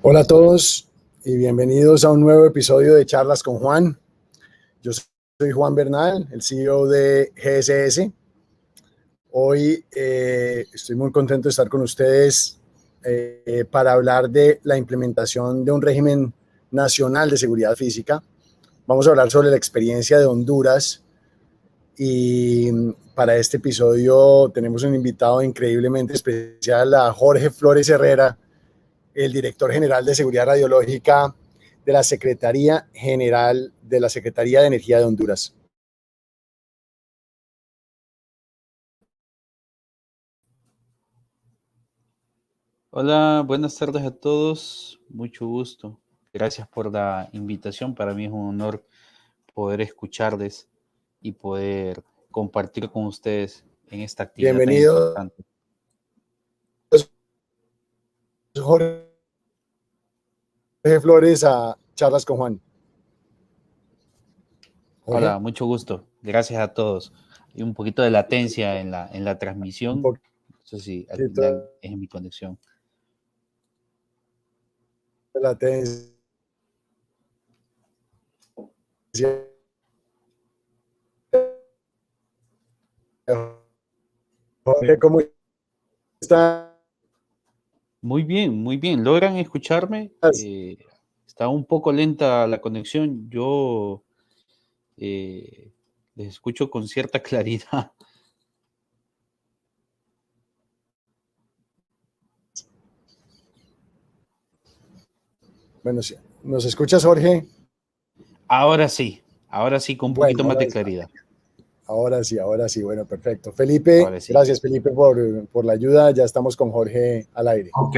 Hola a todos y bienvenidos a un nuevo episodio de Charlas con Juan. Yo soy Juan Bernal, el CEO de GSS. Hoy estoy muy contento de estar con ustedes para hablar de la implementación de un régimen nacional de seguridad física. Vamos a hablar sobre la experiencia de Honduras y para este episodio tenemos un invitado increíblemente especial, a Jorge Flores Herrera, el director general de Seguridad Radiológica de la Secretaría General de la Secretaría de Energía de Honduras. Hola, buenas tardes a todos. Mucho gusto. Gracias por la invitación. Para mí es un honor poder escucharles y poder compartir con ustedes en esta actividad tan Bienvenido, importante. Jorge Flores, a Charlas con Juan. Jorge, Hola, mucho gusto. Gracias a todos. Hay un poquito de latencia en la un transmisión. poquito No sé si al final es en mi conexión. de latencia. Jorge, ¿cómo estás? Muy bien, muy bien. ¿Logran escucharme? Está un poco lenta la conexión. Yo les escucho con cierta claridad. Bueno, sí. ¿Nos escuchas, Jorge? Ahora sí, con un Bueno, poquito más de claridad. ahora sí, bueno, perfecto. Felipe, Ahora sí. gracias Felipe por la ayuda, ya estamos con Jorge al aire. Ok,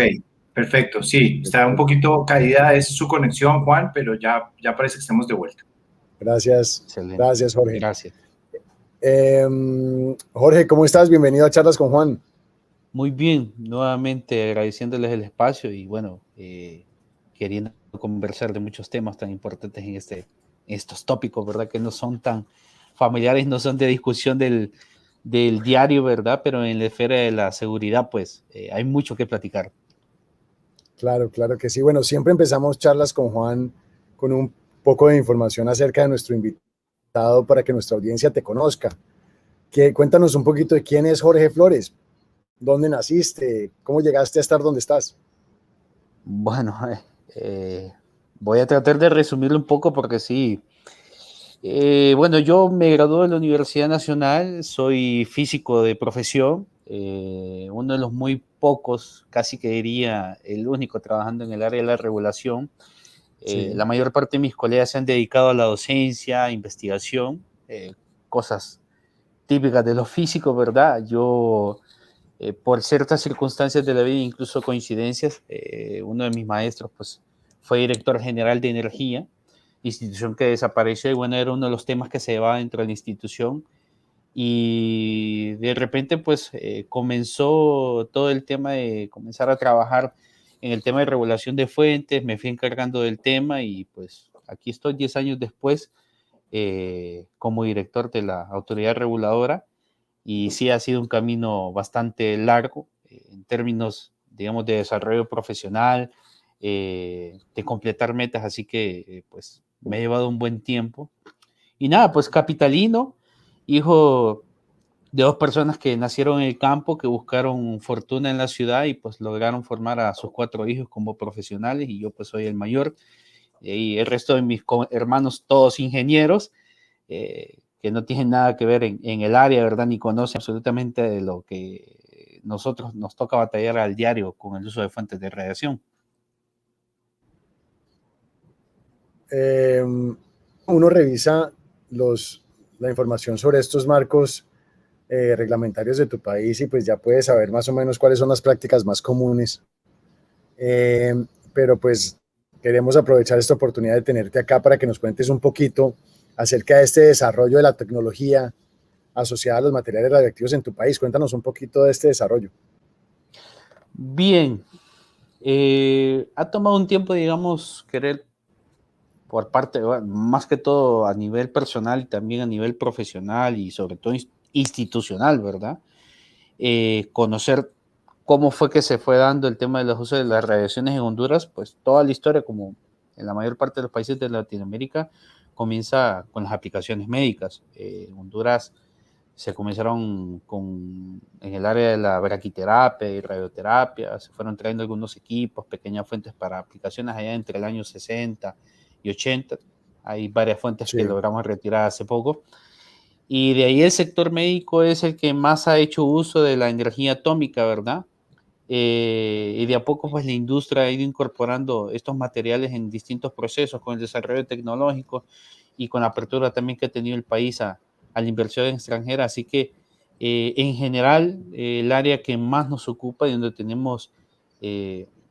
perfecto. Sí, está un poquito caída es su conexión, Juan, pero ya parece que estamos de vuelta. Gracias, Excelente. gracias Jorge. Gracias. Jorge, ¿cómo estás? Bienvenido a Charlas con Juan. Muy bien, nuevamente agradeciéndoles el espacio y bueno, queriendo conversar de muchos temas tan importantes en estos tópicos, ¿verdad? Que no son tan familiares, no son de discusión del diario, ¿verdad? Pero en la esfera de la seguridad, pues hay mucho que platicar. Claro, claro que sí. Bueno, siempre empezamos Charlas con Juan con un poco de información acerca de nuestro invitado para que nuestra audiencia te conozca. Cuéntanos un poquito de quién es Jorge Flores, dónde naciste, cómo llegaste a estar donde estás. Bueno, voy a tratar de resumirlo un poco porque sí. Bueno, yo me gradué de la Universidad Nacional, soy físico de profesión, uno de los muy pocos, casi que diría el único trabajando en el área de la regulación. Sí, La mayor parte de mis colegas se han dedicado a la docencia, investigación, cosas típicas de los físicos, ¿verdad? Yo, por ciertas circunstancias de la vida, incluso coincidencias, uno de mis maestros, pues, fue director general de energía, institución que desapareció, y bueno, era uno de los temas que se llevaba dentro de la institución, y de repente, pues, comenzó todo el tema de comenzar a trabajar en el tema de regulación de fuentes, me fui encargando del tema, y pues, aquí estoy 10 años después, como director de la autoridad reguladora, y sí ha sido un camino bastante largo en términos, digamos, de desarrollo profesional, de completar metas, así que pues me ha llevado un buen tiempo. Y nada, pues capitalino, hijo de dos personas que nacieron en el campo, que buscaron fortuna en la ciudad y pues lograron formar a sus 4 hijos como profesionales, y yo pues soy el mayor, y el resto de mis hermanos todos ingenieros, que no tienen nada que ver en el área, ¿verdad? Ni conocen absolutamente de lo que nosotros nos toca batallar al diario con el uso de fuentes de radiación. Uno revisa la información sobre estos marcos reglamentarios de tu país y pues ya puedes saber más o menos cuáles son las prácticas más comunes. Eh, pero pues queremos aprovechar esta oportunidad de tenerte acá para que nos cuentes un poquito acerca de este desarrollo de la tecnología asociada a los materiales radiactivos en tu país. Cuéntanos un poquito de este desarrollo. Bien, ha tomado un tiempo, digamos, querer por parte, bueno, más que todo a nivel personal y también a nivel profesional y sobre todo institucional, ¿verdad? Conocer cómo fue que se fue dando el tema de los usos de las radiaciones en Honduras, pues toda la historia, como en la mayor parte de los países de Latinoamérica, comienza con las aplicaciones médicas. En Honduras se comenzaron en el área de la braquiterapia y radioterapia, se fueron trayendo algunos equipos, pequeñas fuentes para aplicaciones allá entre el año 60 y 80. Hay varias fuentes que logramos retirar hace poco. Y de ahí el sector médico es el que más ha hecho uso de la energía atómica, ¿verdad? Y de a poco pues la industria ha ido incorporando estos materiales en distintos procesos con el desarrollo tecnológico y con la apertura también que ha tenido el país a la inversión extranjera. Así que en general el área que más nos ocupa y donde tenemos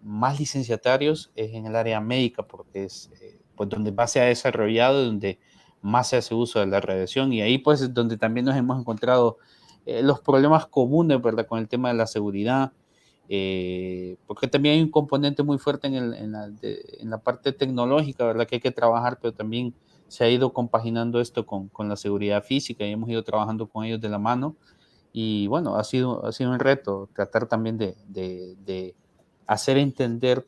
más licenciatarios es en el área médica, porque es pues donde más se ha desarrollado, donde más se hace uso de la radiación, y ahí pues es donde también nos hemos encontrado los problemas comunes, ¿verdad? Con el tema de la seguridad, porque también hay un componente muy fuerte en la parte tecnológica, ¿verdad? Que hay que trabajar, pero también se ha ido compaginando esto con la seguridad física y hemos ido trabajando con ellos de la mano. Y bueno, ha sido un reto tratar también de hacer entender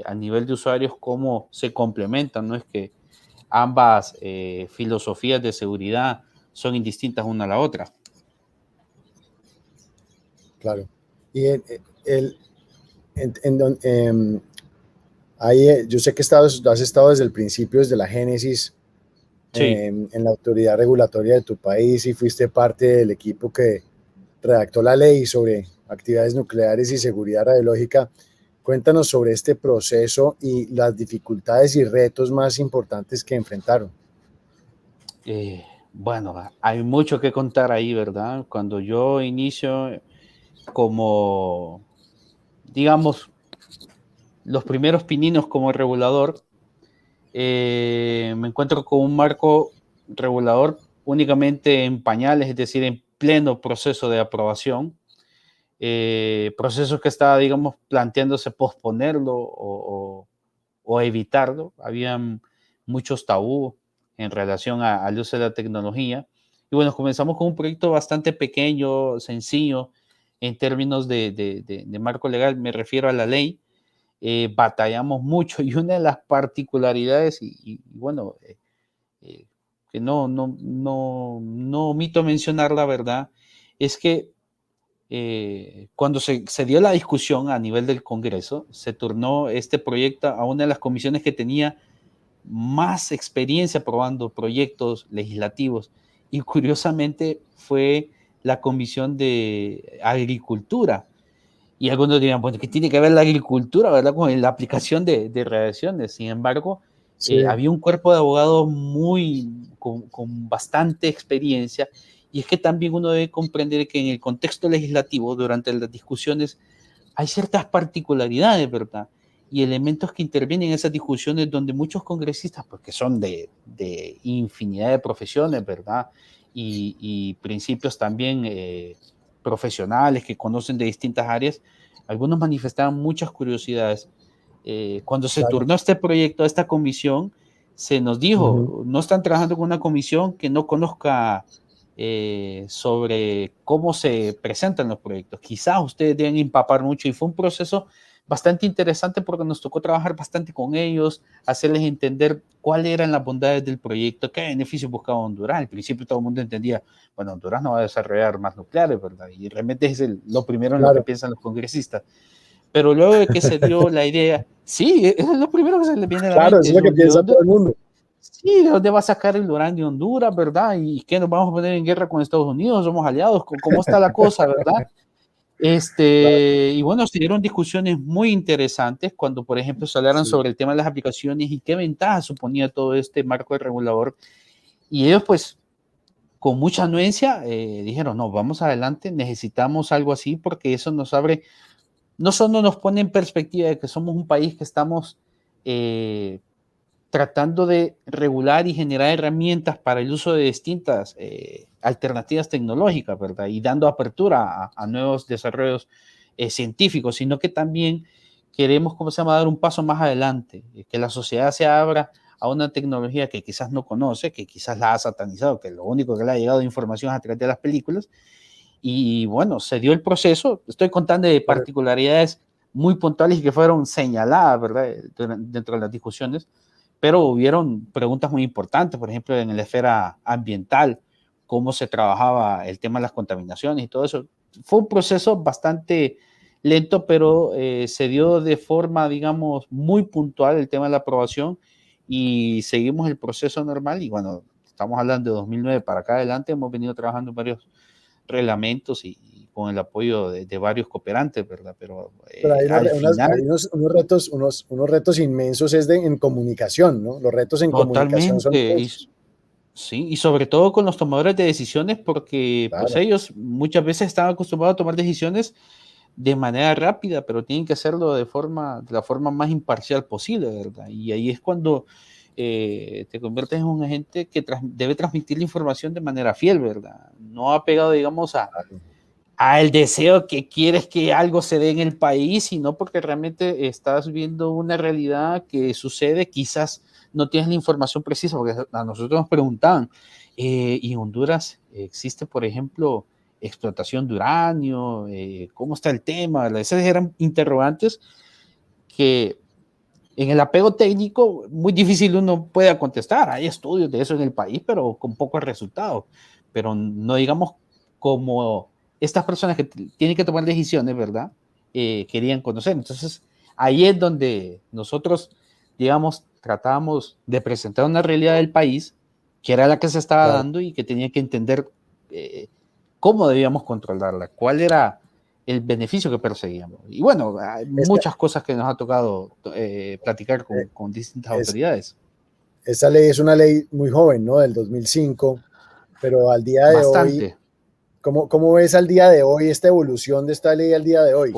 a nivel de usuarios cómo se complementan, no es que ambas filosofías de seguridad son indistintas una a la otra. Claro. Y ahí, yo sé que has estado desde el principio, desde la génesis, Sí. en la autoridad regulatoria de tu país, y fuiste parte del equipo que redactó la ley sobre actividades nucleares y seguridad radiológica. Cuéntanos sobre este proceso y las dificultades y retos más importantes que enfrentaron. Bueno, hay mucho que contar ahí, ¿verdad? Cuando yo inicio como, digamos, los primeros pininos como regulador, me encuentro con un marco regulador únicamente en pañales, es decir, en pleno proceso de aprobación, proceso que estaba, digamos, planteándose posponerlo o evitarlo. Habían muchos tabús en relación al uso de la tecnología. Y bueno, comenzamos con un proyecto bastante pequeño, sencillo, en términos de marco legal, me refiero a la ley. Batallamos mucho, y una de las particularidades, y bueno, que no omito mencionar la verdad, es que cuando se dio la discusión a nivel del Congreso, se turnó este proyecto a una de las comisiones que tenía más experiencia aprobando proyectos legislativos, y curiosamente fue la Comisión de Agricultura. Y algunos dirán, bueno, ¿qué tiene que ver la agricultura, verdad, con la aplicación de radiaciones? Sin embargo, Sí. había un cuerpo de abogados con bastante experiencia, y es que también uno debe comprender que en el contexto legislativo, durante las discusiones, hay ciertas particularidades, ¿verdad? Y elementos que intervienen en esas discusiones donde muchos congresistas, porque son de infinidad de profesiones, ¿verdad? Y principios también profesionales que conocen de distintas áreas, algunos manifestaban muchas curiosidades. Cuando se turnó este proyecto a esta comisión, se nos dijo, no están trabajando con una comisión que no conozca sobre cómo se presentan los proyectos. Quizás ustedes deben empapar mucho, y fue un proceso bastante interesante porque nos tocó trabajar bastante con ellos, hacerles entender cuáles eran las bondades del proyecto, qué beneficios buscaba Honduras. Al principio todo el mundo entendía, bueno, Honduras no va a desarrollar más nucleares, ¿verdad? Y realmente es lo primero en lo que piensan los congresistas. Pero luego de que se dio la idea, sí, eso es lo primero que se les viene a la mente. Claro, eso es lo que piensa todo el mundo. Sí, ¿de dónde va a sacar el uranio de Honduras, verdad? ¿Y qué, nos vamos a poner en guerra con Estados Unidos? ¿Somos aliados? ¿Cómo está la cosa, verdad? Y bueno, se dieron discusiones muy interesantes cuando, por ejemplo, se hablaron sobre el tema de las aplicaciones y qué ventaja suponía todo este marco regulador. Y ellos, pues, con mucha anuencia, dijeron, no, vamos adelante, necesitamos algo así, porque eso nos abre, no solo nos pone en perspectiva de que somos un país que estamos tratando de regular y generar herramientas para el uso de distintas alternativas tecnológicas, ¿verdad? Y dando apertura a nuevos desarrollos científicos, sino que también queremos, ¿cómo se llama?, dar un paso más adelante, que la sociedad se abra a una tecnología que quizás no conoce, que quizás la ha satanizado, que lo único que le ha llegado de información es a través de las películas, Y bueno, se dio el proceso. Estoy contando de particularidades muy puntuales y que fueron señaladas, ¿verdad?, dentro de las discusiones, pero hubieron preguntas muy importantes, por ejemplo, en la esfera ambiental, cómo se trabajaba el tema de las contaminaciones y todo eso. Fue un proceso bastante lento, pero se dio de forma, digamos, muy puntual el tema de la aprobación y seguimos el proceso normal. Y bueno, estamos hablando de 2009 para acá adelante, hemos venido trabajando en varios reglamentos y con el apoyo de varios cooperantes, ¿verdad? Pero hay, al final... hay unos retos inmensos en comunicación, ¿no? Los retos en comunicación son Totalmente, inmensos. sí, y sobre todo con los tomadores de decisiones, porque pues Claro. ellos muchas veces están acostumbrados a tomar decisiones de manera rápida, pero tienen que hacerlo de la forma más imparcial posible, ¿verdad? Y ahí es cuando te conviertes en un agente que debe transmitir la información de manera fiel, ¿verdad? No apegado, digamos, al deseo que quieres que algo se dé en el país, sino porque realmente estás viendo una realidad que sucede, quizás no tienes la información precisa, porque a nosotros nos preguntaban, ¿y en Honduras existe, por ejemplo, explotación de uranio? ¿Cómo está el tema? Esas eran interrogantes que en el apego técnico muy difícil uno pueda contestar. Hay estudios de eso en el país, pero con pocos resultados. Pero no digamos como estas personas que tienen que tomar decisiones, ¿verdad? Querían conocer. Entonces, ahí es donde nosotros, digamos, tratábamos de presentar una realidad del país que era la que se estaba dando y que tenía que entender cómo debíamos controlarla, cuál era el beneficio que perseguíamos. Y bueno, hay muchas cosas que nos ha tocado platicar con distintas autoridades. Esta ley es una ley muy joven, ¿no? Del 2005, pero al día de hoy, Bastante. ¿cómo ves al día de hoy esta evolución de esta ley al día de hoy?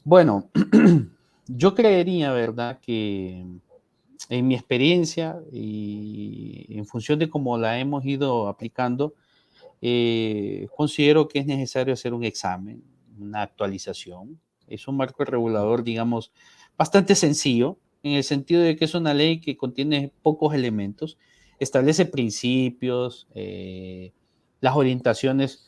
Bueno, yo creería, ¿verdad?, que en mi experiencia y en función de cómo la hemos ido aplicando, considero que es necesario hacer un examen, una actualización. Es un marco regulador, digamos, bastante sencillo, en el sentido de que es una ley que contiene pocos elementos, establece principios, las orientaciones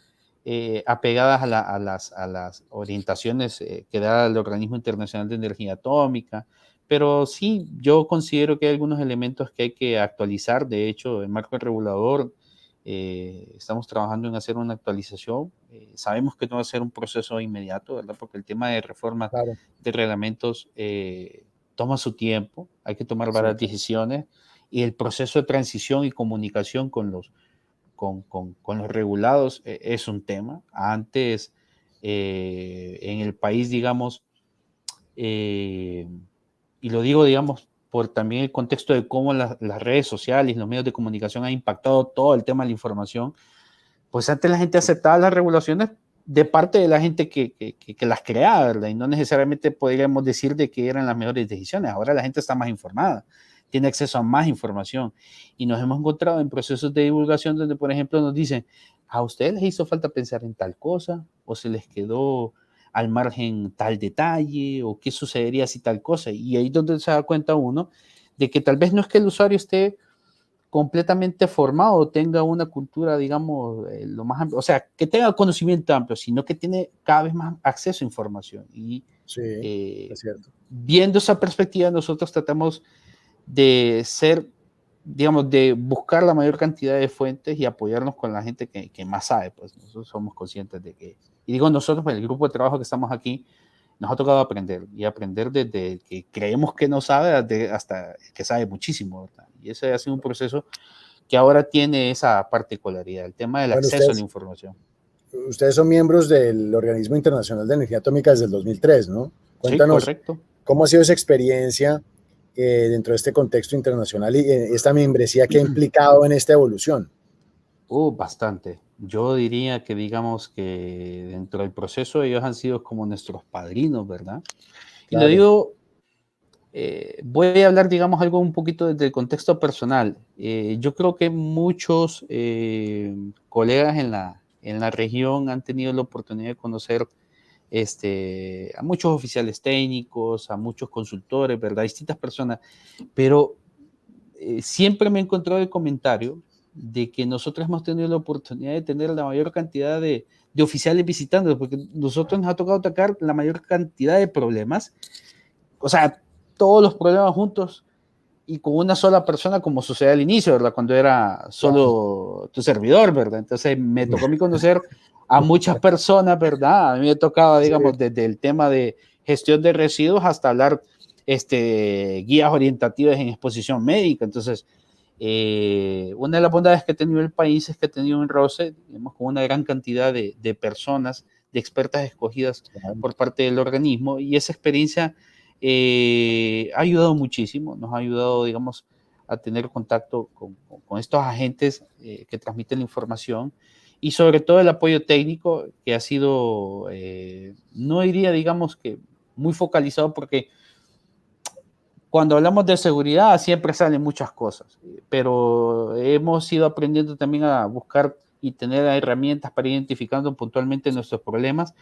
apegadas a las orientaciones que da el Organismo Internacional de Energía Atómica, pero sí, yo considero que hay algunos elementos que hay que actualizar. De hecho, el marco regulador, estamos trabajando en hacer una actualización. Sabemos que no va a ser un proceso inmediato, ¿verdad? Porque el tema de reformas de reglamentos toma su tiempo, hay que tomar varias decisiones y el proceso de transición y comunicación con los regulados es un tema. Antes, en el país, digamos, y lo digo, digamos, por también el contexto de cómo las redes sociales y los medios de comunicación han impactado todo el tema de la información, pues antes la gente aceptaba las regulaciones de parte de la gente que las creaba, ¿verdad? Y no necesariamente podríamos decir de que eran las mejores decisiones. Ahora la gente está más informada, tiene acceso a más información. Y nos hemos encontrado en procesos de divulgación donde, por ejemplo, nos dicen, ¿a ustedes les hizo falta pensar en tal cosa? ¿O se les quedó al margen tal detalle? ¿O qué sucedería si tal cosa? Y ahí es donde se da cuenta uno de que tal vez no es que el usuario esté completamente formado, tenga una cultura, digamos, lo más amplio, o sea, que tenga conocimiento amplio, sino que tiene cada vez más acceso a información. Y es cierto. Viendo esa perspectiva, nosotros tratamos de ser, digamos, de buscar la mayor cantidad de fuentes y apoyarnos con la gente que más sabe. Pues nosotros somos conscientes de que, y digo nosotros, pues el grupo de trabajo que estamos aquí, nos ha tocado aprender, y aprender desde que creemos que no sabe hasta que sabe muchísimo, ¿verdad? Y ese ha sido un proceso que ahora tiene esa particularidad, el tema del acceso a la información. Ustedes son miembros del Organismo Internacional de Energía Atómica desde el 2003, ¿no? Cuéntanos, Sí, correcto. ¿Cómo ha sido esa experiencia dentro de este contexto internacional y esta membresía que ha implicado en esta evolución? Bastante. Yo diría que, digamos, que dentro del proceso ellos han sido como nuestros padrinos, ¿verdad? Y lo digo, voy a hablar, digamos, algo un poquito desde el contexto personal. Yo creo que muchos colegas en la región han tenido la oportunidad de conocer a muchos oficiales técnicos, a muchos consultores, ¿verdad? Distintas personas, pero siempre me he encontrado el comentario de que nosotros hemos tenido la oportunidad de tener la mayor cantidad de oficiales visitando, porque nosotros nos ha tocado atacar la mayor cantidad de problemas, o sea, todos los problemas juntos y con una sola persona, como sucede al inicio, ¿verdad? Cuando era solo tu servidor, ¿verdad? Entonces me tocó a mí conocer a muchas personas, ¿verdad? A mí me tocaba, digamos, desde el tema de gestión de residuos hasta hablar guías orientativas en exposición médica. Entonces, una de las bondades que ha tenido el país es que ha tenido un roce, digamos, con una gran cantidad de personas, de expertas escogidas por parte del organismo, y esa experiencia ha ayudado muchísimo, nos ha ayudado, digamos, a tener contacto con estos agentes que transmiten la información, y sobre todo el apoyo técnico que ha sido, no diría, digamos, que muy focalizado, porque cuando hablamos de seguridad siempre salen muchas cosas, pero hemos ido aprendiendo también a buscar y tener herramientas para ir identificando puntualmente nuestros problemas,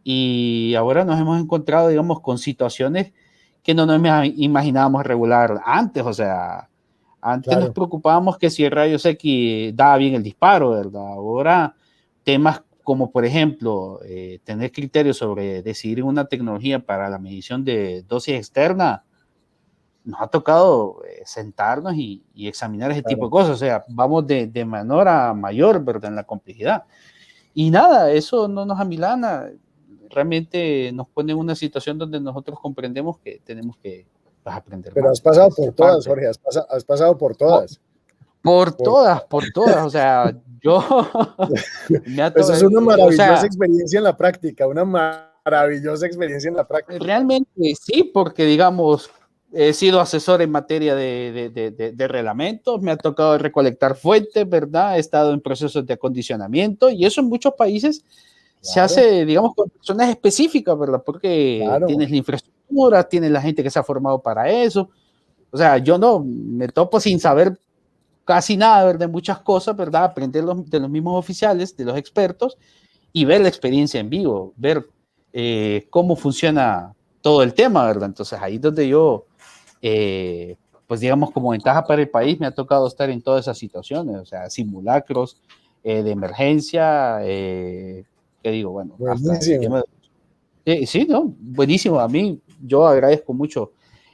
y ahora nos hemos encontrado, digamos, con situaciones que no nos imaginábamos regular antes. O sea, antes nos preocupábamos que si el rayos X daba bien el disparo, ¿verdad? Ahora temas como, por ejemplo, tener criterios sobre decidir una tecnología para la medición de dosis externa, nos ha tocado sentarnos y examinar ese tipo de cosas. O sea, vamos de menor a mayor, ¿verdad? En la complejidad. Y nada, eso no nos amilana, realmente nos pone en una situación donde nosotros comprendemos que tenemos que aprender. Pero has pasado por todas, Jorge, has pasado por todas. Por todas, o sea, yo... Eso es una maravillosa experiencia en la práctica, una maravillosa experiencia en la práctica. Realmente sí, porque digamos, he sido asesor en materia de reglamentos, me ha tocado recolectar fuentes, ¿verdad? He estado en procesos de acondicionamiento, y eso en muchos países se hace, digamos, con personas específicas, ¿verdad? Porque tienes la infraestructura, tienes la gente que se ha formado para eso. O sea, yo no, me topo sin saber casi nada, ¿verdad? De muchas cosas, ¿verdad? Aprender de los mismos oficiales, de los expertos, y ver la experiencia en vivo, ver cómo funciona todo el tema, ¿verdad? Entonces ahí es donde yo, pues digamos, como ventaja para el país, me ha tocado estar en todas esas situaciones, o sea, simulacros de emergencia, que digo, bueno, buenísimo. Sí, no, buenísimo. A mí, yo agradezco mucho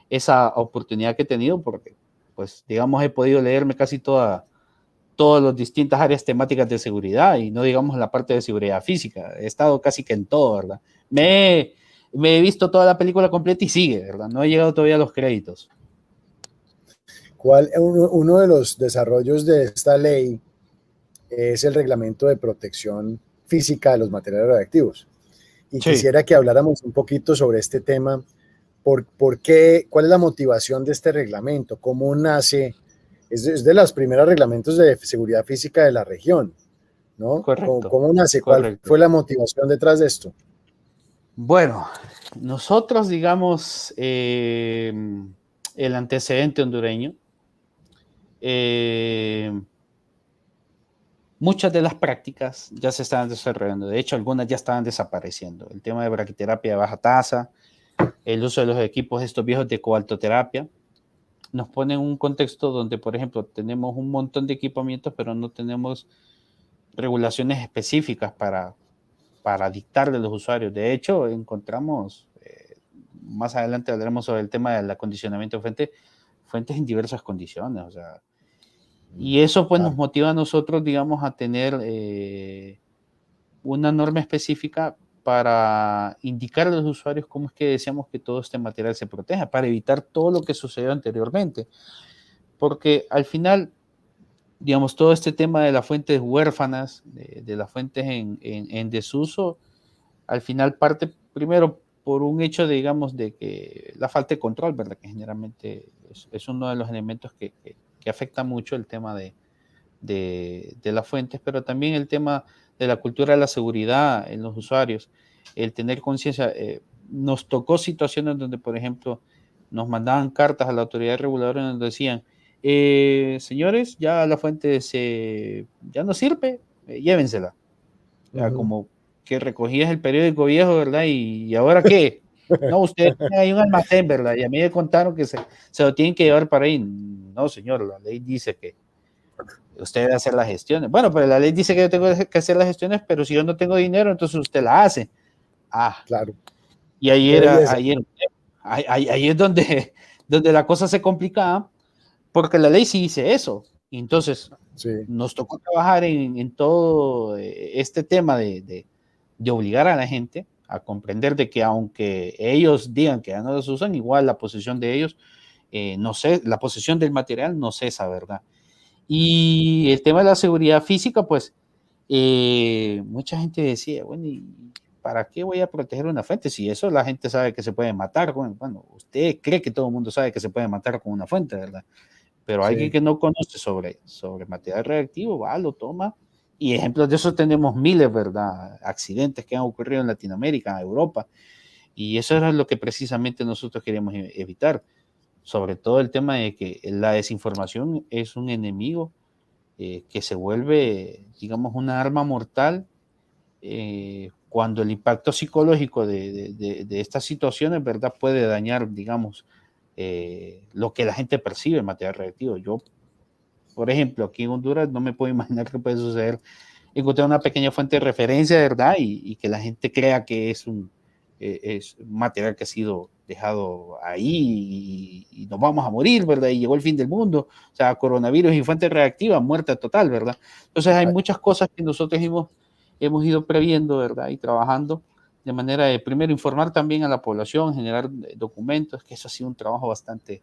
esa oportunidad que he tenido, porque, pues, digamos, he podido leerme casi todas las distintas áreas temáticas de seguridad, y no digamos la parte de seguridad física. He estado casi que en todo, ¿verdad? Me he visto toda la película completa y sigue, ¿verdad? No he llegado todavía a los créditos. Uno de los desarrollos de esta ley es el reglamento de protección física de los materiales radiactivos. Y quisiera que habláramos un poquito sobre este tema. ¿Por qué? ¿Cuál es la motivación de este reglamento? ¿Cómo nace? Es de los primeros reglamentos de seguridad física de la región, ¿no? Correcto. ¿Cómo nace? ¿Cuál fue la motivación detrás de esto? Bueno, nosotros, digamos, el antecedente hondureño, muchas de las prácticas ya se estaban desarrollando. De hecho, algunas ya estaban desapareciendo. El tema de braquiterapia de baja tasa, el uso de los equipos estos viejos de cobaltoterapia, nos pone en un contexto donde, por ejemplo, tenemos un montón de equipamientos, pero no tenemos regulaciones específicas para dictarle a los usuarios. De hecho, encontramos, más adelante hablaremos sobre el tema del acondicionamiento de fuentes en diversas condiciones, o sea, y eso pues nos motiva a nosotros, digamos, a tener una norma específica para indicar a los usuarios cómo es que deseamos que todo este material se proteja, para evitar todo lo que sucedió anteriormente. Porque al final, digamos, todo este tema de las fuentes huérfanas, de las fuentes en desuso, al final parte primero por un hecho, digamos, de que la falta de control, ¿verdad? Que generalmente es uno de los elementos que afecta mucho el tema de las fuentes, pero también el tema de la cultura de la seguridad en los usuarios, el tener conciencia. Nos tocó situaciones donde, por ejemplo, nos mandaban cartas a la autoridad reguladora donde decían, señores, ya la fuente ya no sirve, llévensela. Como que recogías el periódico viejo, ¿verdad? ¿Y ahora qué? No, ustedes tienen ahí un almacén, ¿verdad? Y a mí me contaron que se lo tienen que llevar para ahí. No, señor, la ley dice que usted debe hacer las gestiones. Bueno, pero la ley dice que yo tengo que hacer las gestiones, pero si yo no tengo dinero, entonces usted la hace. Claro. Y ahí es donde la cosa se complicaba, porque la ley sí dice eso. Y entonces nos tocó trabajar en todo este tema de obligar a la gente a comprender de que aunque ellos digan que ya no los usan, igual la posesión de ellos, la posesión del material no cesa, ¿verdad? Y el tema de la seguridad física, pues, mucha gente decía, bueno, ¿y para qué voy a proteger una fuente? Si eso la gente sabe que se puede matar. Bueno, usted cree que todo el mundo sabe que se puede matar con una fuente, ¿verdad? Pero alguien que no conoce sobre material reactivo, va, lo toma. Y ejemplos de eso tenemos miles, ¿verdad? Accidentes que han ocurrido en Latinoamérica, en Europa. Y eso era lo que precisamente nosotros queríamos evitar. Sobre todo el tema de que la desinformación es un enemigo que se vuelve, digamos, una arma mortal cuando el impacto psicológico de estas situaciones, ¿verdad?, puede dañar, digamos, lo que la gente percibe en material reactivo. Yo, por ejemplo, aquí en Honduras no me puedo imaginar qué puede suceder. Encontrar una pequeña fuente de referencia, ¿verdad?, y que la gente crea que es un material que ha sido dejado ahí y nos vamos a morir, ¿verdad? Y llegó el fin del mundo. O sea, coronavirus y fuente reactiva, muerte total, ¿verdad? Entonces hay muchas cosas que nosotros hemos ido previendo, ¿verdad? Y trabajando de manera de, primero, informar también a la población, generar documentos, que eso ha sido un trabajo bastante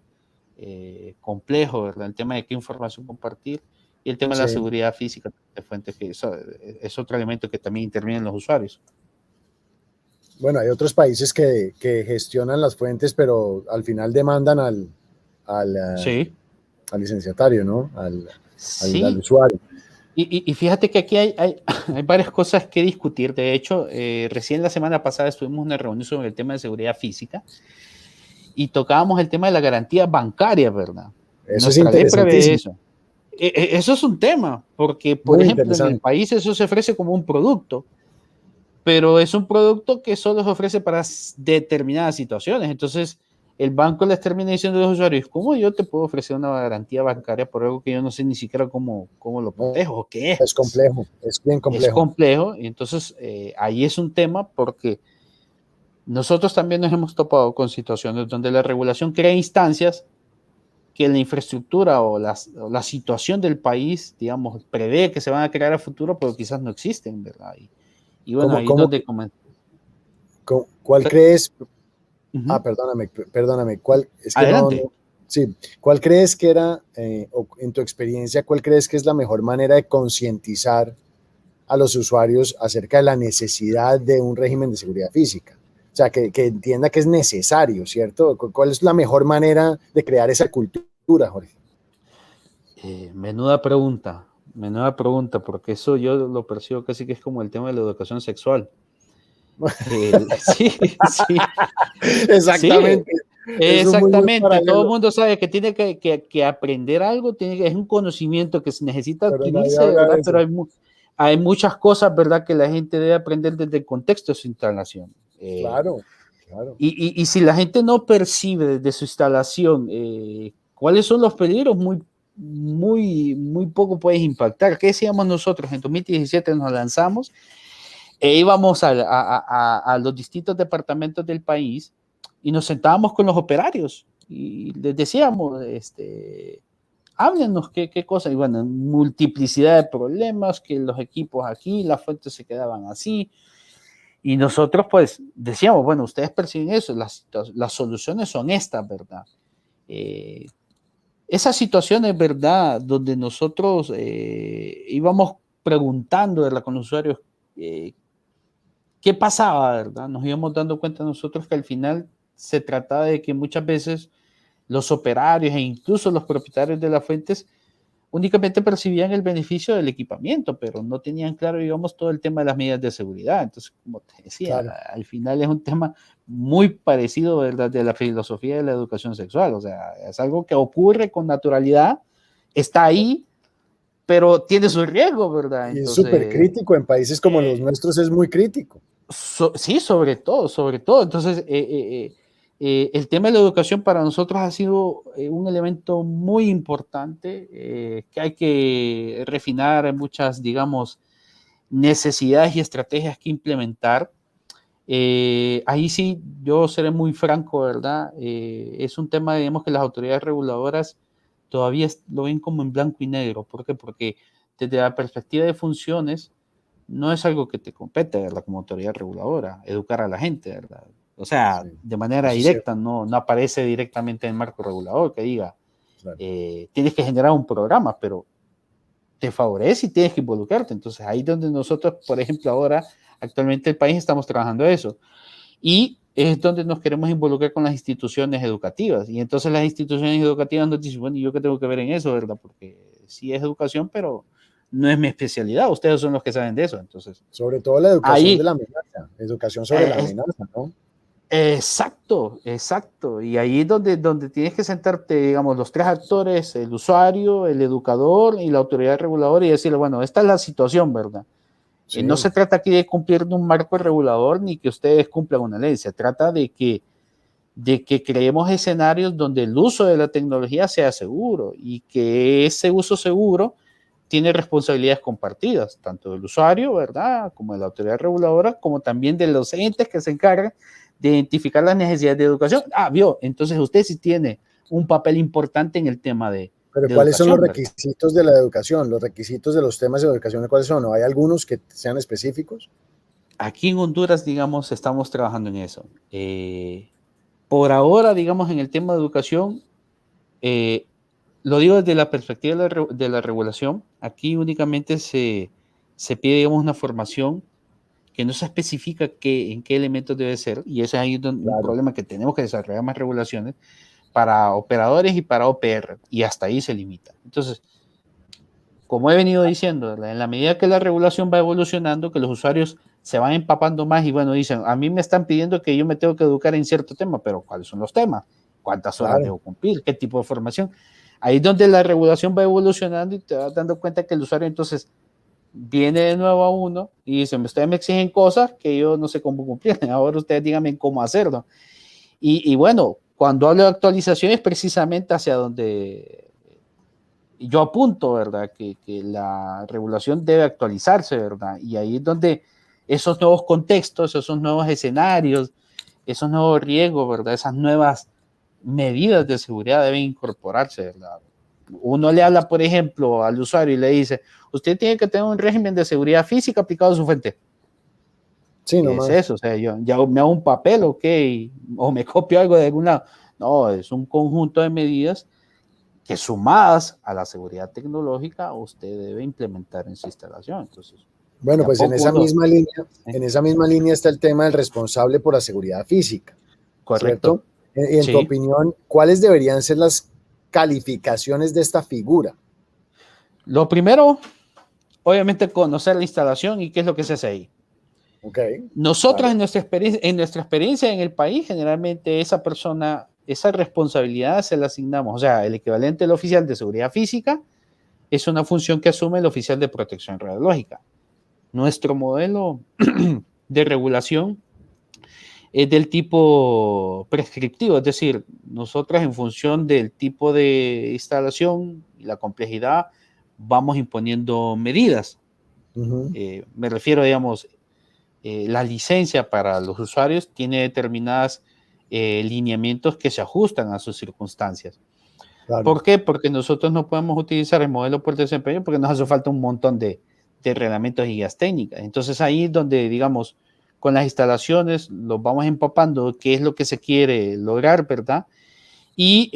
complejo, ¿verdad? El tema de qué información compartir y el tema de la seguridad física de fuentes, que eso es otro elemento que también intervienen los usuarios. Bueno, hay otros países que gestionan las fuentes, pero al final demandan al licenciatario, ¿no? Al usuario. Y fíjate que aquí hay varias cosas que discutir. De hecho, recién la semana pasada estuvimos en una reunión sobre el tema de seguridad física y tocábamos el tema de la garantía bancaria, ¿verdad? Eso es interesantísimo. Eso es un tema, porque, por ejemplo, en el país eso se ofrece como un producto, pero es un producto que solo se ofrece para determinadas situaciones. Entonces, el banco les termina diciendo a los usuarios, ¿cómo yo te puedo ofrecer una garantía bancaria por algo que yo no sé ni siquiera cómo lo protejo o qué es? Es complejo, es bien complejo. Es complejo, y entonces ahí es un tema porque nosotros también nos hemos topado con situaciones donde la regulación crea instancias que la infraestructura o la situación del país, digamos, prevé que se van a crear a futuro, pero quizás no existen, ¿verdad? Y bueno, ahí es donde ¿Cuál crees? Uh-huh. Perdóname. ¿Cuál es que Adelante. Sí, ¿cuál crees que era, en tu experiencia, cuál crees que es la mejor manera de concientizar a los usuarios acerca de la necesidad de un régimen de seguridad física? O sea, que entienda que es necesario, ¿cierto? ¿Cuál es la mejor manera de crear esa cultura, Jorge? Menuda pregunta, porque eso yo lo percibo casi que es como el tema de la educación sexual. Sí. Exactamente. Sí, exactamente. Todo el mundo sabe que tiene que aprender algo, es un conocimiento que se necesita adquirirse, ¿verdad? Pero hay muchas cosas, ¿verdad?, que la gente debe aprender desde el contexto de su instalación. Claro. Y si la gente no percibe desde su instalación cuáles son los peligros, muy poco puedes impactar. ¿Qué decíamos nosotros? En 2017 nos lanzamos íbamos a los distintos departamentos del país y nos sentábamos con los operarios y les decíamos, háblenos qué cosa. Y bueno, multiplicidad de problemas, que los equipos aquí, las fuentes se quedaban así. Y nosotros pues decíamos, bueno, ustedes perciben eso, las soluciones son estas, ¿verdad? Esas situaciones, ¿verdad?, donde nosotros íbamos preguntando, ¿verdad?, con los usuarios qué pasaba, ¿verdad? Nos íbamos dando cuenta nosotros que al final se trataba de que muchas veces los operarios e incluso los propietarios de las fuentes únicamente percibían el beneficio del equipamiento, pero no tenían claro, digamos, todo el tema de las medidas de seguridad. Entonces, como te decía, claro, al final es un tema muy parecido, ¿verdad?, de la filosofía de la educación sexual. O sea, es algo que ocurre con naturalidad, está ahí, pero tiene su riesgo, ¿verdad? Y entonces, es súper crítico, en países como los nuestros es muy crítico. Sí, sobre todo. Entonces, el tema de la educación para nosotros ha sido un elemento muy importante que hay que refinar en muchas, digamos, necesidades y estrategias que implementar. Ahí sí, yo seré muy franco, ¿verdad? Es un tema, digamos, que las autoridades reguladoras todavía lo ven como en blanco y negro. ¿Por qué? Porque desde la perspectiva de funciones, no es algo que te compete, ¿verdad? Como autoridad reguladora, educar a la gente, ¿verdad? O sea, Sí, de manera eso es directa, cierto. no aparece directamente en el marco regulador que diga, Claro. tienes que generar un programa, pero te favorece y tienes que involucrarte. Entonces, ahí donde nosotros, por ejemplo, ahora, actualmente el país estamos trabajando eso. Y es donde nos queremos involucrar con las instituciones educativas. Y entonces las instituciones educativas nos dicen, bueno, ¿y yo qué tengo que ver en eso, verdad? Porque sí es educación, pero no es mi especialidad. Ustedes son los que saben de eso. Entonces, Sobre todo la educación de ahí, la amenaza, educación sobre la es, amenaza, ¿no? exacto, exacto. Y ahí es donde tienes que sentarte, digamos, los tres actores, el usuario, el educador y la autoridad reguladora y decirle, bueno, esta es la situación, ¿verdad? No Sí, se trata aquí de cumplir un marco regulador ni que ustedes cumplan una ley, se trata de que creemos escenarios donde el uso de la tecnología sea seguro y que ese uso seguro tiene responsabilidades compartidas, tanto del usuario, ¿verdad?, como de la autoridad reguladora, como también de los entes que se encargan de identificar las necesidades de educación. Ah, vio, entonces usted sí tiene un papel importante en el tema pero de ¿cuáles son los educación, ¿verdad? requisitos de la educación? Los requisitos de los temas de educación, ¿cuáles son? ¿No hay algunos que sean específicos? Aquí en Honduras, digamos, estamos trabajando en eso. Por ahora, digamos, en el tema de educación, eh, lo digo desde la perspectiva de la regulación, aquí únicamente se pide, digamos, una formación que no se especifica en qué elementos debe ser, y ese es ahí un Claro, problema que tenemos que desarrollar más regulaciones para operadores y para OPR, y hasta ahí se limita. Entonces, como he venido diciendo, en la medida que la regulación va evolucionando, que los usuarios se van empapando más y bueno, dicen, a mí me están pidiendo que yo me tengo que educar en cierto tema, pero ¿cuáles son los temas? ¿Cuántas horas claro. debo cumplir? ¿Qué tipo de formación? Ahí es donde la regulación va evolucionando y te vas dando cuenta que el usuario entonces viene de nuevo a uno y dice, ustedes me exigen cosas que yo no sé cómo cumplir, ahora ustedes díganme cómo hacerlo. Y bueno, cuando hablo de actualización es precisamente hacia donde yo apunto, ¿verdad? Que la regulación debe actualizarse, ¿verdad? Y ahí es donde esos nuevos contextos, esos nuevos escenarios, esos nuevos riesgos, ¿verdad? Esas nuevas medidas de seguridad deben incorporarse, ¿verdad? Uno le habla, por ejemplo, al usuario y le dice, usted tiene que tener un régimen de seguridad física aplicado a su fuente. Sí, no ¿Qué es más. eso? O sea, yo ya me hago un papel, ¿ok? O me copio algo de algún lado. No, es un conjunto de medidas que sumadas a la seguridad tecnológica usted debe implementar en su instalación. Entonces, Bueno, de a pues poco uno, en esa misma línea está el tema del responsable por la seguridad física, correcto, ¿cierto? Y en tu sí. opinión, ¿cuáles deberían ser las calificaciones de esta figura? Lo primero, obviamente, conocer la instalación y qué es lo que se hace ahí. Ok, Nosotros vale. en nuestra experiencia en el país, generalmente esa persona, esa responsabilidad se la asignamos. O sea, el equivalente del oficial de seguridad física es una función que asume el oficial de protección radiológica. Nuestro modelo de regulación es del tipo prescriptivo, es decir, nosotros en función del tipo de instalación y la complejidad vamos imponiendo medidas. Ujú, Me refiero, digamos, la licencia para los usuarios tiene determinadas lineamientos que se ajustan a sus circunstancias. claro. ¿Por qué? Porque nosotros no podemos utilizar el modelo por desempeño porque nos hace falta un montón de reglamentos y guías técnicas. Entonces ahí es donde, digamos, con las instalaciones los vamos empapando qué es lo que se quiere lograr, ¿verdad? Y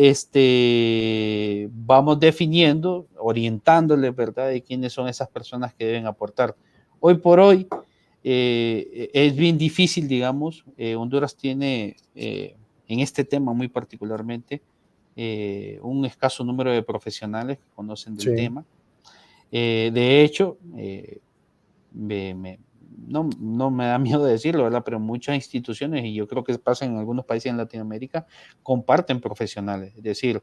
vamos definiendo, orientándole, ¿verdad?, de quiénes son esas personas que deben aportar. Hoy por hoy es bien difícil, digamos, Honduras tiene en este tema muy particularmente un escaso número de profesionales que conocen del Sí, tema. De hecho, me, me, no me da miedo decirlo, ¿verdad? Pero muchas instituciones, y yo creo que pasa en algunos países en Latinoamérica, comparten profesionales. Es decir,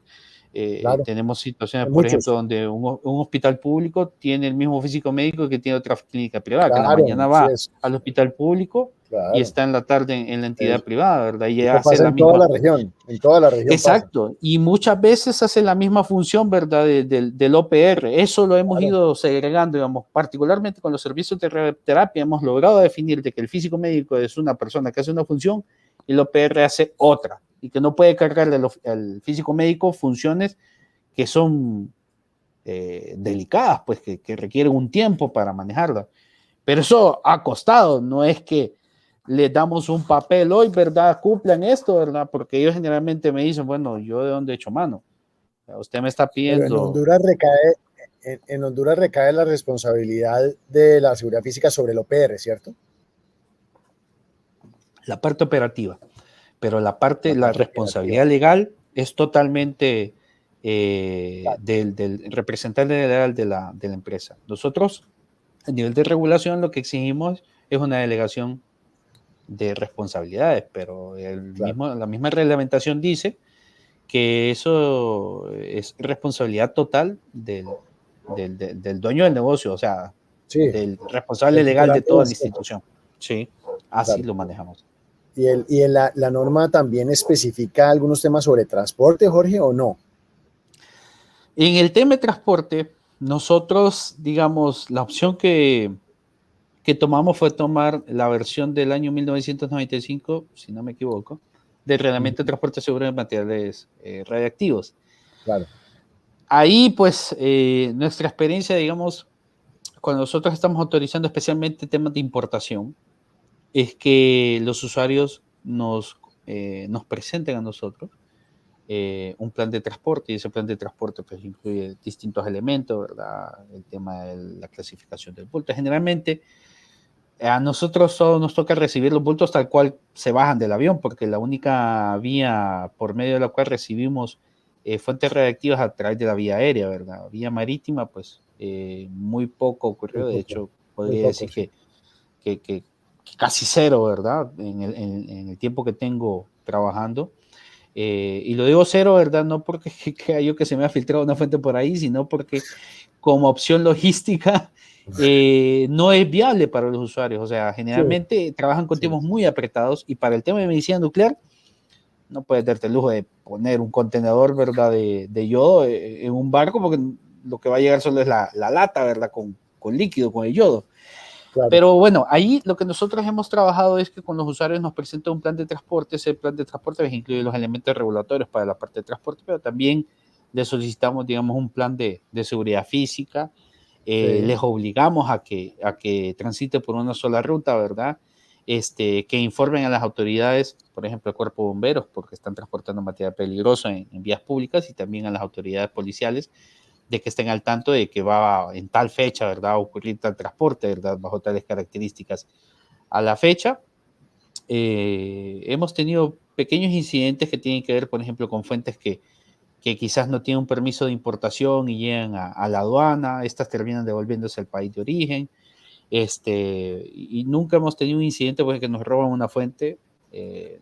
Claro. Tenemos situaciones, Hay por muchos. ejemplo, donde un hospital público tiene el mismo físico médico que tiene otra clínica privada, que en la Claro, mañana sí va es. al hospital público y Claro. está en la tarde en la entidad Es- privada, ¿verdad? Y Eso hace pasa la en toda misma. la región. En toda la región pasa. Exacto, y muchas veces hace la misma función, ¿verdad? Del OPR. Eso lo hemos Claro. ido segregando, digamos, particularmente con los servicios de terapia, hemos logrado definir de que el físico médico es una persona que hace una función y el OPR hace otra, y que no puede cargarle al físico médico funciones que son delicadas, pues que requieren un tiempo para manejarlas. Pero eso ha costado, no es que les damos un papel hoy, ¿verdad? Cumplan esto, ¿verdad? Porque ellos generalmente me dicen, bueno, ¿yo de dónde he hecho mano? O sea, usted me está Pero en pidiendo Honduras recae, en Honduras recae la responsabilidad de la seguridad física sobre el OPR, ¿cierto? la parte operativa, pero La la parte operativa. responsabilidad legal es totalmente Claro. del representante legal de la empresa. Nosotros, a nivel de regulación, lo que exigimos es una delegación de responsabilidades, pero Claro. la misma reglamentación dice que eso es responsabilidad total del dueño del negocio, o sea, Sí, del responsable el legal titular de de la toda la empresa. institución. Sí, así Claro. lo manejamos. ¿Y la norma también especifica algunos temas sobre transporte, Jorge, o no? En el tema de transporte, nosotros, digamos, la opción que tomamos fue tomar la versión del año 1995, si no me equivoco, del Reglamento de Ujú. Transporte Seguro de Materiales Radiactivos. Claro. Ahí, pues, nuestra experiencia, digamos, cuando nosotros estamos autorizando especialmente temas de importación, es que los usuarios nos presenten a nosotros un plan de transporte, y ese plan de transporte pues incluye distintos elementos, ¿verdad? El tema de la clasificación del bulto. Generalmente a nosotros solo nos toca recibir los bultos tal cual se bajan del avión, porque la única vía por medio de la cual recibimos fuentes radiactivas a través de la vía aérea, ¿verdad? Vía marítima, pues muy poco Muy ocurrió. De poco. hecho, Muy podría poco, decir sí. que casi cero, ¿verdad? En el tiempo que tengo trabajando. Y lo digo cero, ¿verdad? No porque crea yo que se me ha filtrado una fuente por ahí, sino porque como opción logística no es viable para los usuarios. O sea, Sí, generalmente trabajan con sí, tiempos sí. muy apretados y para el tema de medicina nuclear no puedes darte el lujo de poner un contenedor, ¿verdad? De yodo en un barco porque lo que va a llegar solo es la lata, ¿verdad? Con líquido, con el yodo. Claro. Pero bueno, ahí lo que nosotros hemos trabajado es que con los usuarios nos presenta un plan de transporte. Ese plan de transporte incluye los elementos regulatorios para la parte de transporte, pero también le solicitamos, digamos, un plan de seguridad física. Sí. Les obligamos a que transite por una sola ruta, ¿verdad? Que informen a las autoridades, por ejemplo, al cuerpo de bomberos, porque están transportando material peligroso en vías públicas, y también a las autoridades policiales de que estén al tanto de que va en tal fecha, ¿verdad?, a ocurrir tal transporte, ¿verdad?, bajo tales características. A la fecha, hemos tenido pequeños incidentes que tienen que ver, por ejemplo, con fuentes que quizás no tienen un permiso de importación y llegan a la aduana, estas terminan devolviéndose al país de origen, y nunca hemos tenido un incidente porque nos roban una fuente,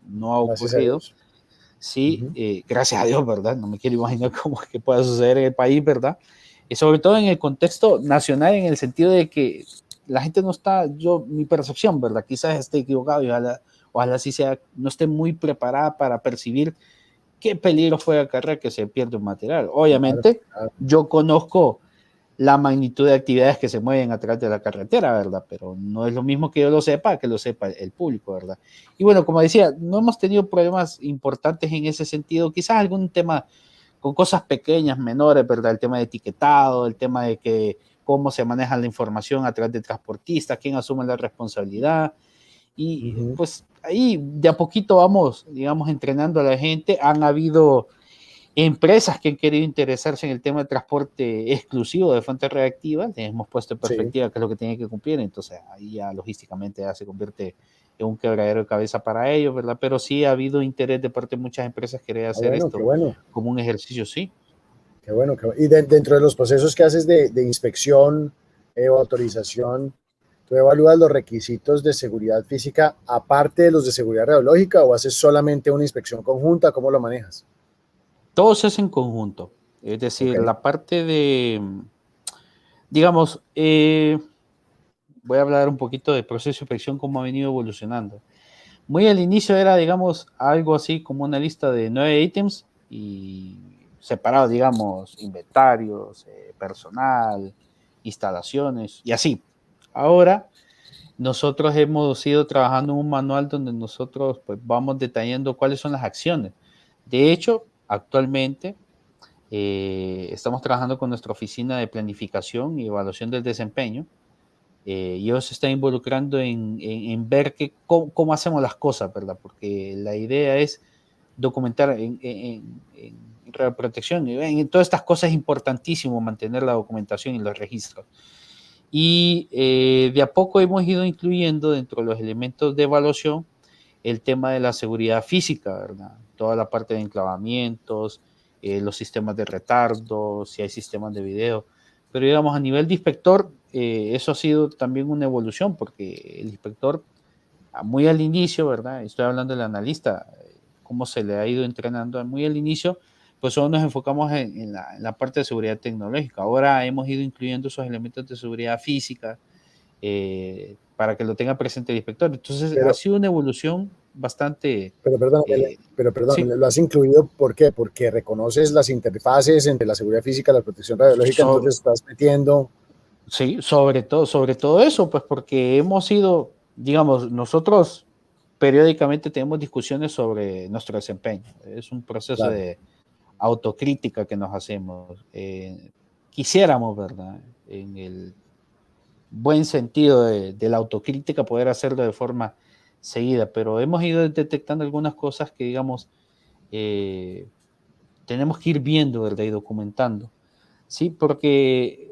no ha Gracias a ocurrido. Dios. Sí, Ujú. gracias a Dios, ¿verdad? No me quiero imaginar cómo es que pueda suceder en el país, ¿verdad? Y sobre todo en el contexto nacional, en el sentido de que la gente no está, mi percepción, ¿verdad? Quizás esté equivocado y ojalá así sea, no esté muy preparada para percibir qué peligro puede acarrear que se pierda un material. Claro, Obviamente, claro. yo conozco la magnitud de actividades que se mueven a través de la carretera, ¿verdad? Pero no es lo mismo que yo lo sepa que lo sepa el público, ¿verdad? Y bueno, como decía, no hemos tenido problemas importantes en ese sentido, quizás algún tema con cosas pequeñas, menores, ¿verdad? El tema de etiquetado, el tema de que cómo se maneja la información a través de transportistas, quién asume la responsabilidad. Y Ujú. pues ahí de a poquito vamos, digamos, entrenando a la gente. Han habido empresas que han querido interesarse en el tema de transporte exclusivo de fuentes reactivas, les hemos puesto en Sí. perspectiva qué es lo que tienen que cumplir, entonces ahí ya logísticamente ya se convierte en un quebradero de cabeza para ellos, ¿verdad? Pero sí ha habido interés de parte de muchas empresas querer Ah, hacer bueno, qué esto bueno. como un ejercicio, sí. Qué bueno. Y dentro de los procesos que haces de inspección o autorización, ¿tú evalúas los requisitos de seguridad física aparte de los de seguridad radiológica o haces solamente una inspección conjunta? ¿Cómo lo manejas? Todo se hace en conjunto. Es decir, Ok. la parte de, digamos, voy a hablar un poquito del proceso de inspección, cómo ha venido evolucionando. Muy al inicio era, digamos, algo así como una lista de 9 ítems y separados, digamos, inventarios, personal, instalaciones y así. Ahora nosotros hemos ido trabajando en un manual donde nosotros pues vamos detallando cuáles son las acciones. De hecho, actualmente estamos trabajando con nuestra oficina de planificación y evaluación del desempeño. Y ellos se están involucrando en ver cómo hacemos las cosas, ¿verdad? Porque la idea es documentar en protección, en todas estas cosas es importantísimo mantener la documentación y los registros. Y de a poco hemos ido incluyendo dentro de los elementos de evaluación el tema de la seguridad física, ¿verdad? Toda la parte de enclavamientos, los sistemas de retardo, si hay sistemas de video. Pero digamos, a nivel de inspector, eso ha sido también una evolución, porque el inspector, muy al inicio, ¿verdad? Estoy hablando del analista, cómo se le ha ido entrenando, muy al inicio, pues solo nos enfocamos en la parte de seguridad tecnológica. Ahora hemos ido incluyendo esos elementos de seguridad física, para que lo tenga presente el inspector. Entonces, ha Pero, sido una evolución bastante, pero perdón, eh, pero perdón, sí, lo has incluido, ¿por qué? Porque reconoces las interfaces entre la seguridad física y la protección radiológica, so, entonces estás metiendo. sí, sobre todo eso, pues porque hemos ido, digamos, nosotros periódicamente tenemos discusiones sobre nuestro desempeño. Es un proceso Claro, de autocrítica que nos hacemos. Quisiéramos, ¿verdad? En el buen sentido de la autocrítica, poder hacerlo de forma seguida, pero hemos ido detectando algunas cosas que, digamos, eh, tenemos que ir viendo, ¿verdad? Y documentando, ¿sí? Porque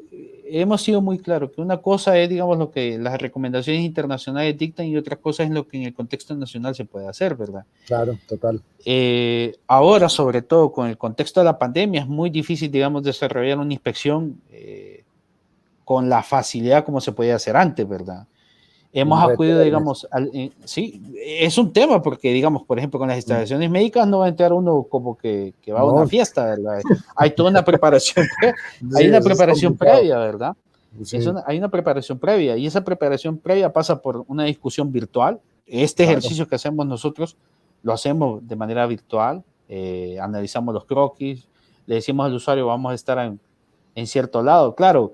hemos sido muy claros que una cosa es, digamos, lo que las recomendaciones internacionales dictan y otra cosa es lo que en el contexto nacional se puede hacer, ¿verdad? claro, total. Ahora, sobre todo con el contexto de la pandemia, es muy difícil, digamos, desarrollar una inspección con la facilidad como se podía hacer antes, ¿verdad? Un Hemos reto acudido, enorme. digamos, sí, es un tema porque, digamos, por ejemplo, con las instalaciones médicas no va a entrar uno como que va a una No, fiesta, ¿verdad? Hay toda una preparación, hay sí, una eso es preparación complicado. previa, ¿verdad? Sí, Hay una preparación previa y esa preparación previa pasa por una discusión virtual. Este claro. ejercicio que hacemos nosotros lo hacemos de manera virtual, analizamos los croquis, le decimos al usuario vamos a estar en cierto lado. Claro,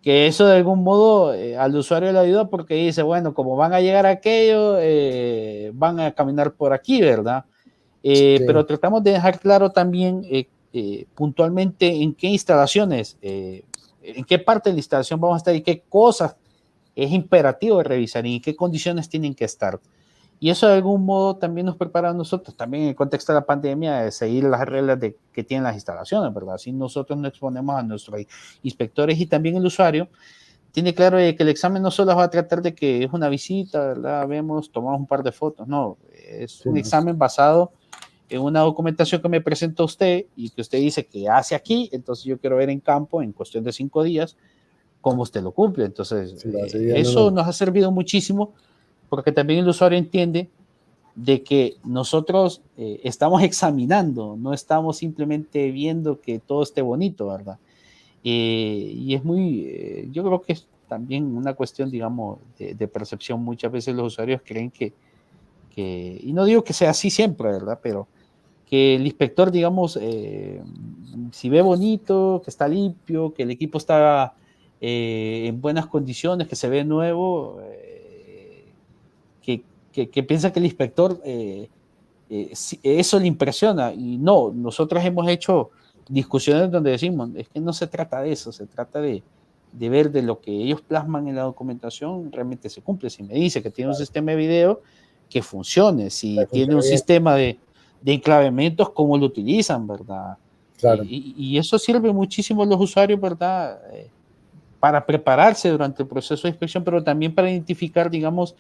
que eso de algún modo al usuario le ayuda porque dice, bueno, como van a llegar a aquello, van a caminar por aquí, ¿verdad? Sí, Pero tratamos de dejar claro también puntualmente en qué instalaciones, en qué parte de la instalación vamos a estar y qué cosas es imperativo de revisar y en qué condiciones tienen que estar. Y eso de algún modo también nos prepara a nosotros, también en el contexto de la pandemia, de seguir las reglas que tienen las instalaciones, ¿verdad? Así nosotros no exponemos a nuestros inspectores y también el usuario tiene claro que el examen no solo va a tratar de que es una visita, ¿verdad? Vemos, tomamos un par de fotos, no, es sí, un no, examen basado en una documentación que me presenta usted y que usted dice que hace aquí, entonces yo quiero ver en campo, en cuestión de 5 días, cómo usted lo cumple. Entonces, si lo hace bien o eso no. nos ha servido muchísimo porque también el usuario entiende de que nosotros estamos examinando, no estamos simplemente viendo que todo esté bonito, ¿verdad? Y es muy, yo creo que es también una cuestión, digamos, de percepción. Muchas veces los usuarios creen y no digo que sea así siempre, ¿verdad? Pero que el inspector, digamos, si ve bonito, que está limpio, que el equipo está en buenas condiciones, que se ve nuevo, que piensa que el inspector eso le impresiona. Y no, nosotros hemos hecho discusiones donde decimos, es que no se trata de eso, se trata de ver de lo que ellos plasman en la documentación realmente se cumple. Si me dice que tiene un Claro, sistema de video, que funcione. Si tiene funciona un bien. sistema de enclavamientos, cómo lo utilizan, ¿verdad? Claro, Y eso sirve muchísimo a los usuarios, ¿verdad? Para prepararse durante el proceso de inspección, pero también para identificar, digamos,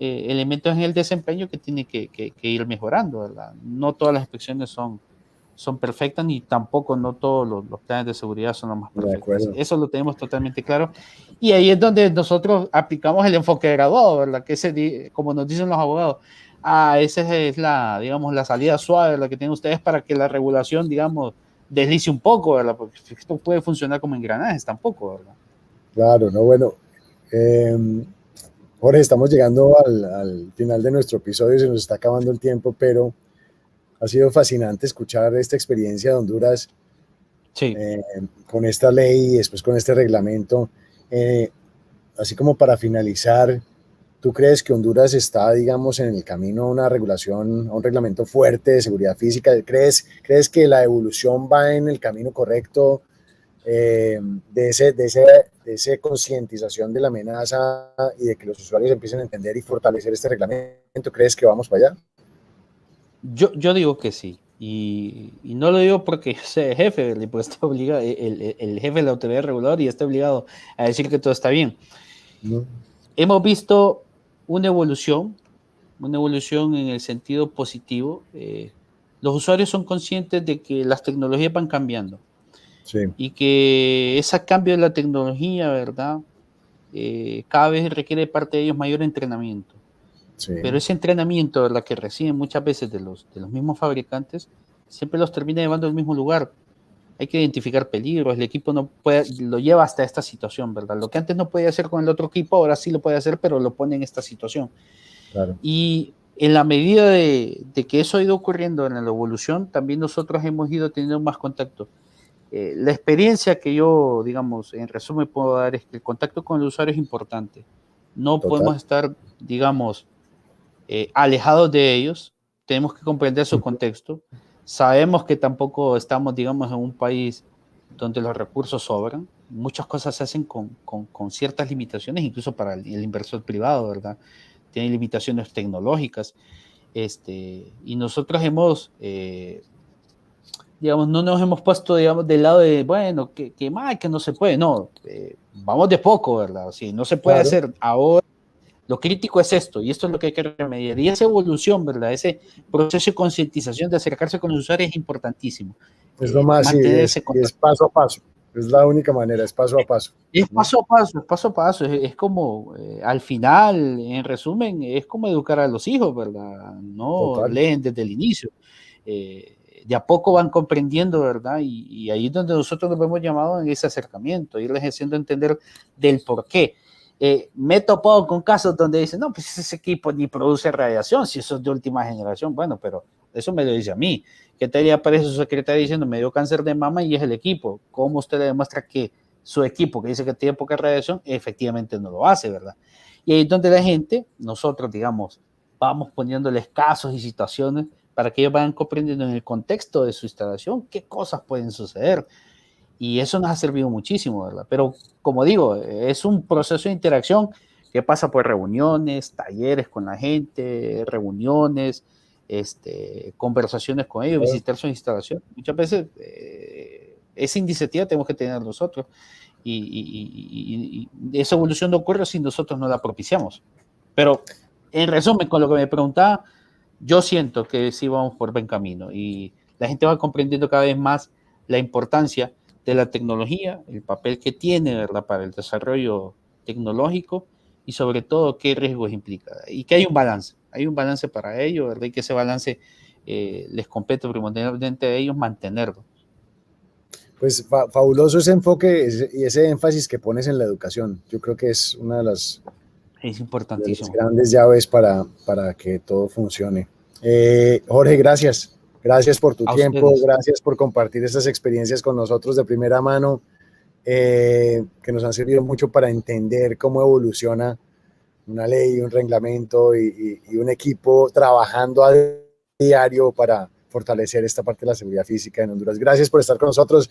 elementos en el desempeño que tiene que ir mejorando, ¿verdad? No todas las inspecciones son perfectas ni tampoco no todos los planes de seguridad son los más de perfectos. acuerdo. Eso lo tenemos totalmente claro. Y ahí es donde nosotros aplicamos el enfoque de graduado, ¿verdad? Como nos dicen los abogados, esa es la, digamos, la salida suave, la que tienen ustedes para que la regulación, digamos, deslice un poco, ¿verdad? Porque esto puede funcionar como engranajes tampoco, ¿verdad? Claro, no, bueno. Jorge, estamos llegando al final de nuestro episodio, se nos está acabando el tiempo, pero ha sido fascinante escuchar esta experiencia de Honduras Sí. con esta ley y después con este reglamento. Así como para finalizar, ¿tú crees que Honduras está, digamos, en el camino a una regulación, a un reglamento fuerte de seguridad física? ¿Crees que la evolución va en el camino correcto de esa concientización de la amenaza y de que los usuarios empiecen a entender y fortalecer este reglamento? ¿Crees que vamos para allá? Yo digo que sí. Y no lo digo porque yo sea jefe, pues está obligado, el jefe de la autoridad reguladora y está obligado a decir que todo está bien. Hemos visto una evolución en el sentido positivo. Los usuarios son conscientes de que las tecnologías van cambiando. Sí. Y que ese cambio de la tecnología, ¿verdad? Cada vez requiere de parte de ellos mayor entrenamiento. Sí. Pero ese entrenamiento, ¿verdad?, que reciben muchas veces de los mismos fabricantes, siempre los termina llevando al mismo lugar. Hay que identificar peligros, el equipo no puede, lo lleva hasta esta situación, ¿verdad? Lo que antes no podía hacer con el otro equipo, ahora sí lo puede hacer, pero lo pone en esta situación. Claro. Y en la medida de que eso ha ido ocurriendo en la evolución, también nosotros hemos ido teniendo más contacto. La experiencia que yo, digamos, en resumen puedo dar es que el contacto con el usuario es importante. No podemos estar, digamos, alejados de ellos, tenemos que comprender su contexto. Sabemos que tampoco estamos, digamos, en un país donde los recursos sobran. Muchas cosas se hacen con ciertas limitaciones, incluso para el inversor privado, ¿verdad? Tiene limitaciones tecnológicas. Y nosotros hemos, digamos, no nos hemos puesto, digamos, del lado de, bueno, que mal, que no se puede. No, vamos de poco, ¿verdad? Si no se puede hacer ahora, lo crítico es esto, y esto es lo que hay que remediar. Y esa evolución, ¿verdad? Ese proceso de concientización de acercarse con los usuarios es importantísimo. Es lo más, sí, es paso a paso. Es la única manera, es paso a paso. Es paso a paso, es paso a paso. Es como, al final, en resumen, es como educar a los hijos, ¿verdad? No Total. Leen desde el inicio. De a poco van comprendiendo, ¿verdad? Y ahí es donde nosotros nos hemos llamado en ese acercamiento, irles haciendo entender del por qué. Me he topado con casos donde dicen, no, pues ese equipo ni produce radiación, si eso es de última generación. Bueno, pero eso me lo dice a mí. ¿Qué tal le aparece su secretaria diciendo, me dio cáncer de mama y es el equipo? ¿Cómo usted le demuestra que su equipo, que dice que tiene poca radiación, efectivamente no lo hace, ¿verdad? Y ahí es donde la gente, nosotros, digamos, vamos poniéndoles casos y situaciones para que ellos vayan comprendiendo en el contexto de su instalación qué cosas pueden suceder. Y eso nos ha servido muchísimo, ¿verdad? Pero, como digo, es un proceso de interacción que pasa por reuniones, talleres con la gente, reuniones, conversaciones con ellos, visitar sus instalaciones. Muchas veces esa iniciativa tenemos que tener nosotros y esa evolución no ocurre si nosotros no la propiciamos. Pero, en resumen, con lo que me preguntaba, yo siento que sí vamos por buen camino y la gente va comprendiendo cada vez más la importancia de la tecnología, el papel que tiene, ¿verdad?, para el desarrollo tecnológico y sobre todo qué riesgos implica y que hay un balance para ello, ¿verdad? Y que ese balance les compete primordialmente a ellos mantenerlo. Pues fabuloso ese enfoque y ese énfasis que pones en la educación. Yo creo que es una de las, importantísimo. De las grandes llaves para que todo funcione. Jorge, gracias. Gracias por tu tiempo, gracias por compartir estas experiencias con nosotros de primera mano, que nos han servido mucho para entender cómo evoluciona una ley, un reglamento y un equipo trabajando a diario para fortalecer esta parte de la seguridad física en Honduras. Gracias por estar con nosotros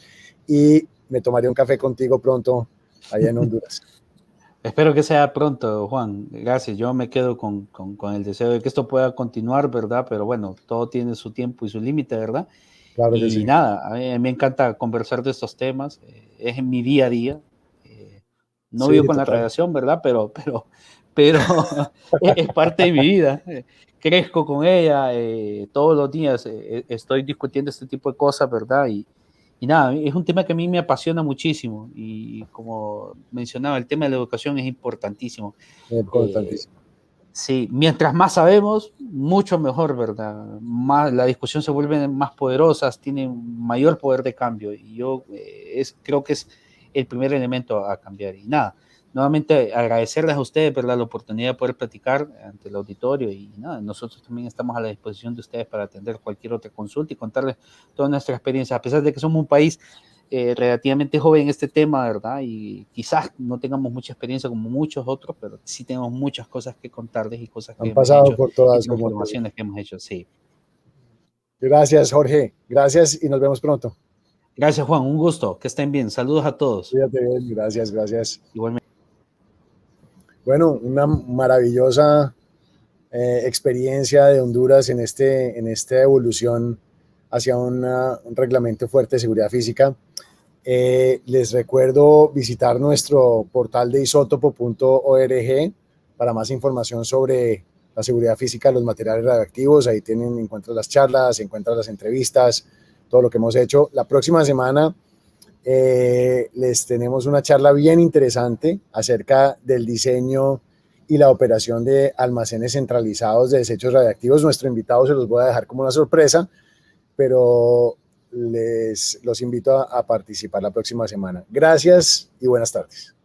y me tomaré un café contigo pronto allá en Honduras. Espero que sea pronto, Juan. Gracias. Yo me quedo con el deseo de que esto pueda continuar, ¿verdad? Pero bueno, todo tiene su tiempo y su límite, ¿verdad? Claro que sí. Y nada, a mí me encanta conversar de estos temas. Es en mi día a día. No Sí, vivo con total. la radiación, ¿verdad? Pero es parte de mi vida. Crezco con ella. Todos los días estoy discutiendo este tipo de cosas, ¿verdad? Y nada, es un tema que a mí me apasiona muchísimo y como mencionaba, el tema de la educación es importantísimo. Importantísimo. Sí, mientras más sabemos, mucho mejor, ¿verdad? Más, la discusión se vuelve más poderosa, tiene mayor poder de cambio y yo creo que es el primer elemento a cambiar. Y nada, nuevamente agradecerles a ustedes, ¿verdad? La oportunidad de poder platicar ante el auditorio y nada, nosotros también estamos a la disposición de ustedes para atender cualquier otra consulta y contarles toda nuestra experiencia, a pesar de que somos un país relativamente joven en este tema, ¿verdad? Y quizás no tengamos mucha experiencia como muchos otros, pero sí tenemos muchas cosas que contarles y cosas que Han hemos pasado hecho por y todas, como te digo. transformaciones que hemos hecho, sí. Gracias, Jorge. Gracias y nos vemos pronto. Gracias, Juan. Un gusto. Que estén bien. Saludos a todos. Cuídate bien. Gracias, gracias. Igualmente. Bueno, una maravillosa experiencia de Honduras en esta evolución hacia un reglamento fuerte de seguridad física. Les recuerdo visitar nuestro portal de isótopo.org para más información sobre la seguridad física de los materiales radioactivos. Ahí encuentran las charlas, encuentran las entrevistas, todo lo que hemos hecho. La próxima semana les tenemos una charla bien interesante acerca del diseño y la operación de almacenes centralizados de desechos radiactivos. Nuestro invitado se los voy a dejar como una sorpresa, pero los invito a participar la próxima semana. Gracias y buenas tardes.